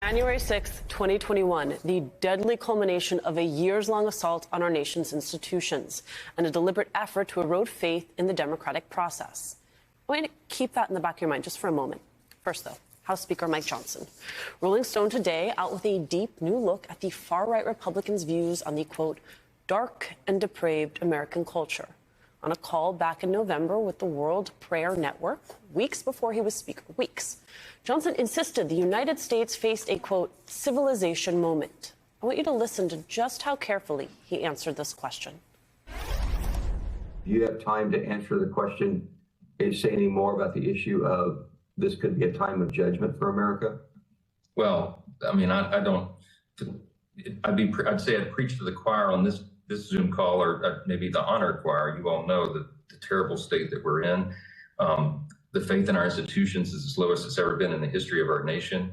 January 6th, 2021, the deadly culmination of a years-long assault on our nation's institutions and a deliberate effort to erode faith in the democratic process. I want you to keep that in the back of your mind just for a moment. First, though, House Speaker Mike Johnson. Rolling Stone today out with a deep new look at the far-right Republicans' views on the, quote, dark and depraved American culture. On a call back in November with the World Prayer Network, weeks before he was Speaker, Johnson insisted the United States faced a, quote, civilization moment. I want you to listen to just how carefully he answered this question. Do you have time to answer the question, say any more about the issue of this could be a time of judgment for America? Well, I mean, I don't, I'd say I'd preach to the choir on this Zoom call, or maybe the honor choir. You all know the terrible state that we're in. The faith in our institutions is as lowest it's ever been in the history of our nation.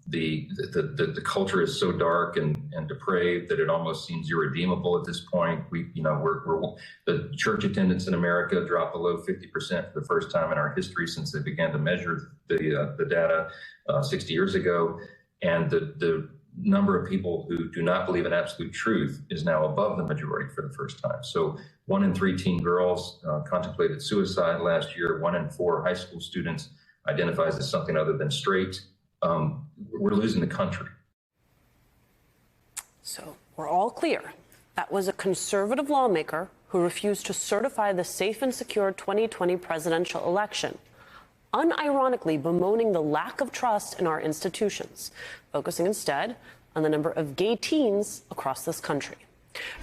The culture is so dark and depraved that it almost seems irredeemable at this point. The church attendance in America dropped below 50% for the first time in our history since they began to measure the data 60 years ago, and the number of people who do not believe in absolute truth is now above the majority for the first time. So 1 in 3 teen girls contemplated suicide last year. 1 in 4 high school students identifies as something other than straight. We're losing the country. So we're all clear. That was a conservative lawmaker who refused to certify the safe and secure 2020 presidential election, unironically bemoaning the lack of trust in our institutions, focusing instead on the number of gay teens across this country.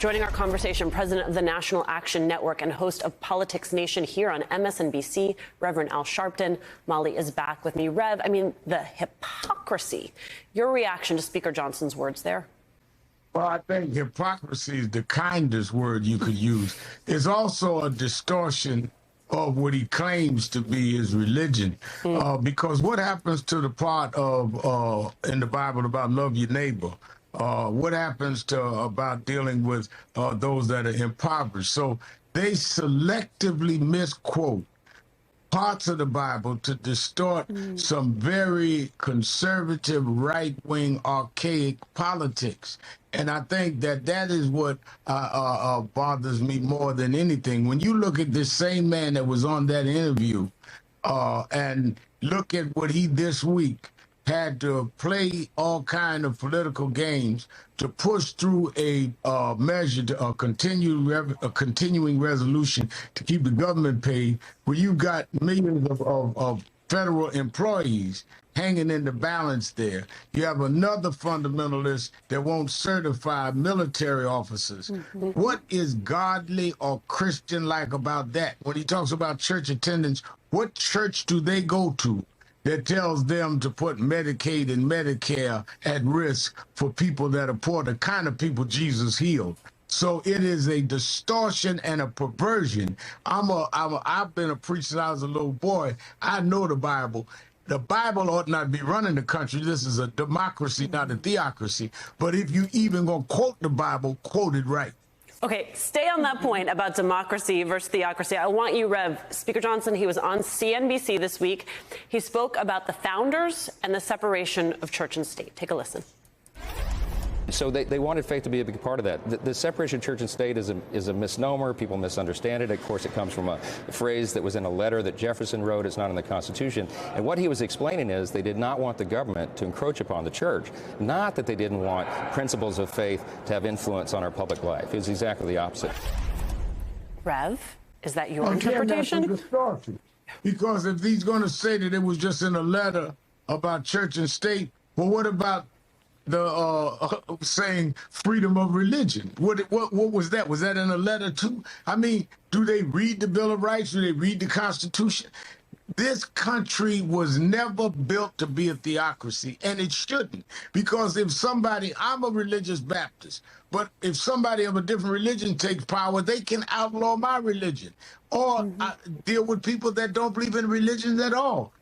Joining our conversation, president of the National Action Network and host of Politics Nation here on MSNBC, Reverend Al Sharpton. Molly is back with me. Rev, I mean, the hypocrisy. Your reaction to Speaker Johnson's words there? Well, I think hypocrisy is the kindest word you could use. It's also a distortion of what he claims to be his religion. Because what happens to the part of in the Bible about love your neighbor? What happens to about dealing with those that are impoverished? So they selectively misquote parts of the Bible to distort some very conservative, right-wing, archaic politics. And I think that is what bothers me more than anything. When you look at this same man that was on that interview and look at what he this week had to play all kind of political games to push through a measure, a continuing resolution to keep the government paid, where you've got millions of federal employees hanging in the balance there. You have another fundamentalist that won't certify military officers. What is godly or Christian-like about that? When he talks about church attendance, what church do they go to that tells them to put Medicaid and Medicare at risk for people that are poor, the kind of people Jesus healed? So it is a distortion and a perversion. I've been a preacher since I was a little boy. I know the Bible. The Bible ought not be running the country. This is a democracy, not a theocracy. But if you even gonna quote the Bible, quote it right. Okay, stay on that point about democracy versus theocracy. I want you, Rev. Speaker Johnson, he was on CNBC this week. He spoke about the founders and the separation of church and state. Take a listen. So they wanted faith to be a big part of that. The separation of church and state is a misnomer. People misunderstand it. Of course, it comes from a phrase that was in a letter that Jefferson wrote. It's not in the Constitution. And what he was explaining is they did not want the government to encroach upon the church, not that they didn't want principles of faith to have influence on our public life. It was exactly the opposite. Rev, is that your interpretation? That's a distortion. Because if he's going to say that it was just in a letter about church and state, well, what about the saying freedom of religion? What was that? Was that in a letter too? I mean, do they read the Bill of Rights? Do they read the Constitution? This country was never built to be a theocracy, and it shouldn't. Because if somebody, I'm a religious Baptist, but if somebody of a different religion takes power, they can outlaw my religion or deal with people that don't believe in religion at all.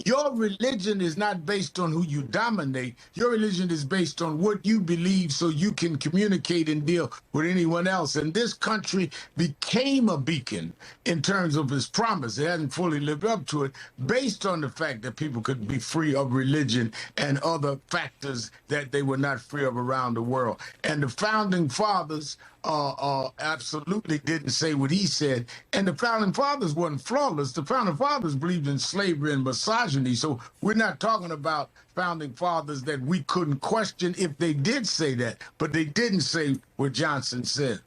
Your religion is not based on who you dominate. Your religion is based on what you believe so you can communicate and deal with anyone else. And this country became a beacon in terms of its promise. It hasn't fully lived up to it based on the fact that people could be free of religion and other factors that they were not free of around the world. And the founding fathers absolutely didn't say what he said. And the founding fathers weren't flawless. The founding fathers believed in slavery and misogyny. So we're not talking about founding fathers that we couldn't question if they did say that, but they didn't say what Johnson said.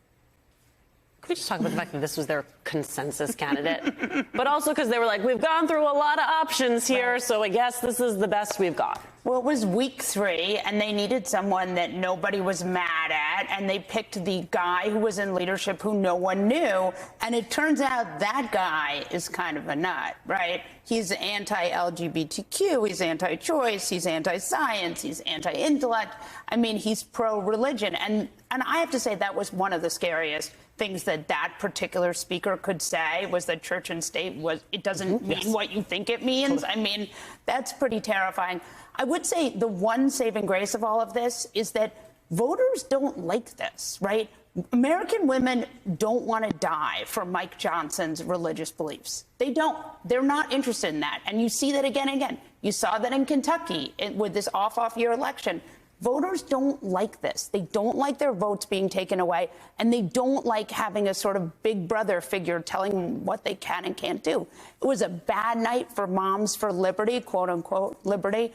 Can we just talk about the fact that this was their consensus candidate? But also because they were like, we've gone through a lot of options here, so I guess this is the best we've got. Well, it was week 3, and they needed someone that nobody was mad at, and they picked the guy who was in leadership who no one knew, and it turns out that guy is kind of a nut, right? He's anti-LGBTQ, he's anti-choice, he's anti-science, he's anti-intellect. I mean, he's pro-religion, and I have to say that was one of the scariest things that particular speaker could say, was that church and state it doesn't mean what you think it means. I mean, that's pretty terrifying. I would say the one saving grace of all of this is that voters don't like this, right? American women don't want to die for Mike Johnson's religious beliefs. They don't. They're not interested in that. And you see that again and again. You saw that in Kentucky with this off-year election. Voters don't like this. They don't like their votes being taken away, and they don't like having a sort of big brother figure telling them what they can and can't do. It was a bad night for Moms for Liberty, quote unquote, liberty,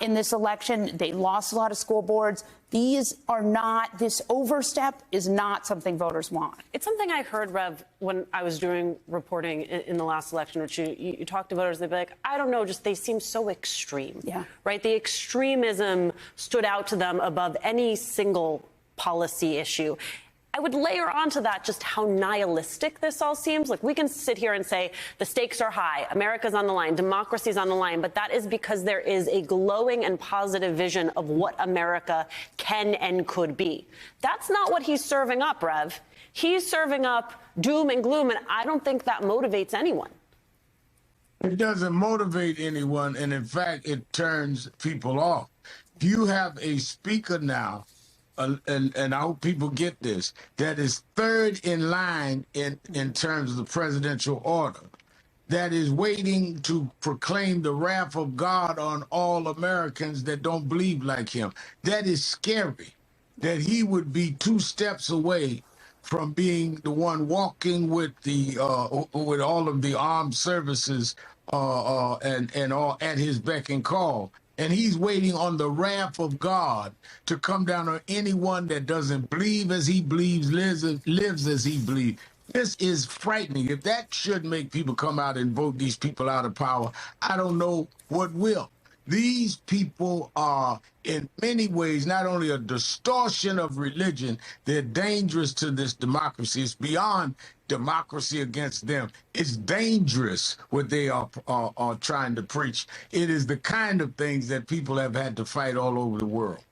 in this election. They lost a lot of school boards. This overstep is not something voters want. It's something I heard, Rev, when I was doing reporting in the last election, which you talked to voters, they'd be like, I don't know, just they seem so extreme. Yeah. Right? The extremism stood out to them above any single policy issue. I would layer onto that just how nihilistic this all seems. Like, we can sit here and say the stakes are high, America's on the line, democracy's on the line, but that is because there is a glowing and positive vision of what America can and could be. That's not what he's serving up, Rev. He's serving up doom and gloom, and I don't think that motivates anyone. It doesn't motivate anyone, and in fact, it turns people off. You have a speaker now, and I hope people get this, that is third in line in terms of the presidential order, that is waiting to proclaim the wrath of God on all Americans that don't believe like him. That is scary, that he would be 2 steps away from being the one walking with with all of the armed services and all at his beck and call. And he's waiting on the wrath of God to come down on anyone that doesn't believe as he believes, lives as he believes. This is frightening. If that should make people come out and vote these people out of power, I don't know what will. These people are, in many ways, not only a distortion of religion, they're dangerous to this democracy. It's beyond democracy against them. It's dangerous what they are trying to preach. It is the kind of things that people have had to fight all over the world.